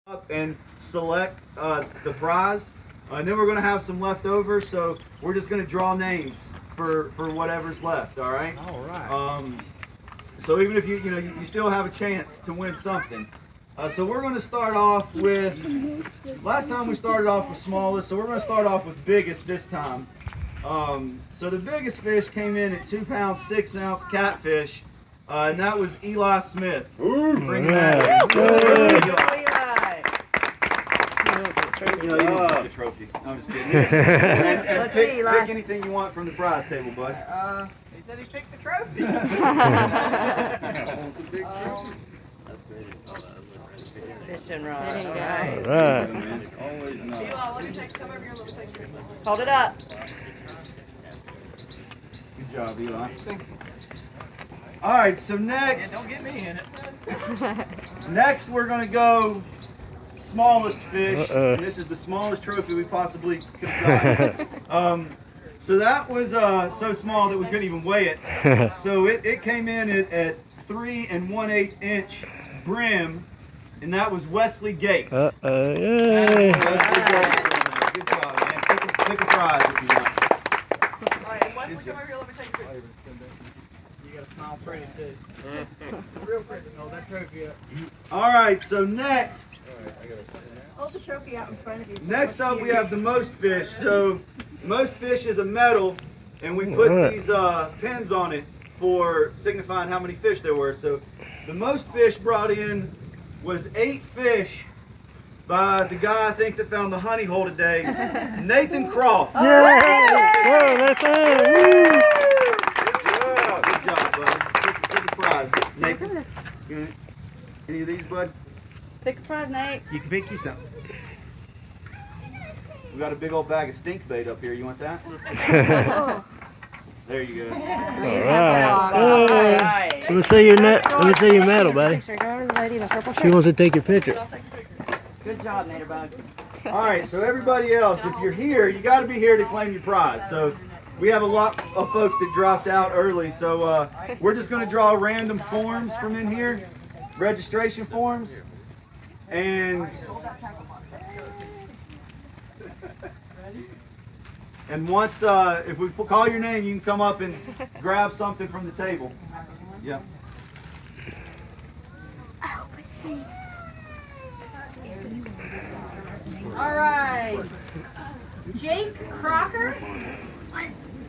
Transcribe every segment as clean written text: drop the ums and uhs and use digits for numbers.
up and select the prize, and then we're going to have some left over, so we're just going to draw names for whatever's left. All right. All right. So even if you still have a chance to win something. So we're going to start off with. Last time we started off with smallest, so we're going to start off with biggest this time. So the biggest fish came in at 2 pounds 6 ounce catfish, and that was Eli Smith. Bring that in. You didn't pick the trophy. I'm just kidding. And pick anything you want from the prize table, bud. He said he picked the trophy. Fishing rod. There you go. Right. Eli, let me come over here a little bit. Hold it up. Good job, Eli. All right, so next. Don't get me in it. Next, we're going to go smallest fish. And this is the smallest trophy we possibly could have gotten. So that was so small that we couldn't even weigh it. So it came in at 3 1/8 inch brim, and that was Wesley Gates. Yay. Wesley Gates. Good job, man. Pick a prize if you want. All right, and Wesley, come over here. Let me take a picture. You got to smile pretty too. Real pretty. Hold that trophy up. All right, so next. Hold the trophy out in front of you. Next up, we have the most fish. So, most fish is a medal, and we put these pins on it for signifying how many fish there were. So, the most fish brought in was 8 fish by the guy I think that found the honey hole today, Nathan Croft. Yeah. Whoa, that's it. Woo. Good job, buddy. Take a prize, Nathan. Any of these, bud? Pick a prize, Nate. You can pick you something. We got a big old bag of stink bait up here. You want that? There you go. All All right. right. Let me see your Let me see your medal, buddy. Picture, go to the lady in the purple She shirt. wants to take your picture. Good job, Naterbug. All right, so everybody else, if you're here, you got to be here to claim your prize. So we have a lot of folks that dropped out early, so we're just going to draw random forms from in here, registration forms, and once if we call your name, you can come up and grab something from the table. Yep. All right. Jake Crocker.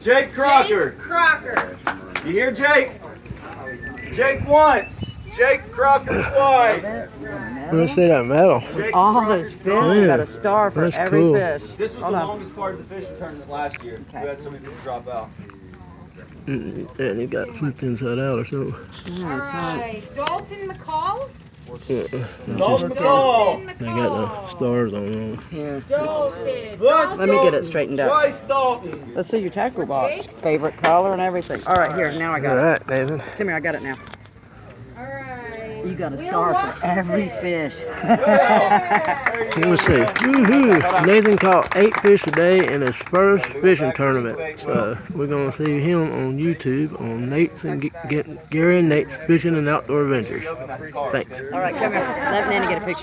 Jake Crocker. Jake Crocker. You hear Jake? Jake once. Jake Crocker twice. Let me see that medal. Jake All Crocker those fish, twice. you got a star for That's every cool. fish. This was Hold the on. longest part of the fishing tournament last year. We had so many people drop out. And he got flipped inside out or something. All right. Dalton McCall. Dalton McCall. They got the stars on them. Here. Dalton. Once Let me get it Dalton, straightened up. Twice Dalton. Let's see your tackle box. Favorite color and everything. All right, here. Now I All got it. right, Nathan. Come here, I got it now. All right. You got a Will star for every Washington. fish. Let me see. Woohoo! Nathan caught 8 fish today in his first fishing tournament. So we're gonna see him on YouTube on Nate's and Gary and Nate's Fishing and Outdoor Adventures. Thanks. All right, come here. Let Nanny get a picture.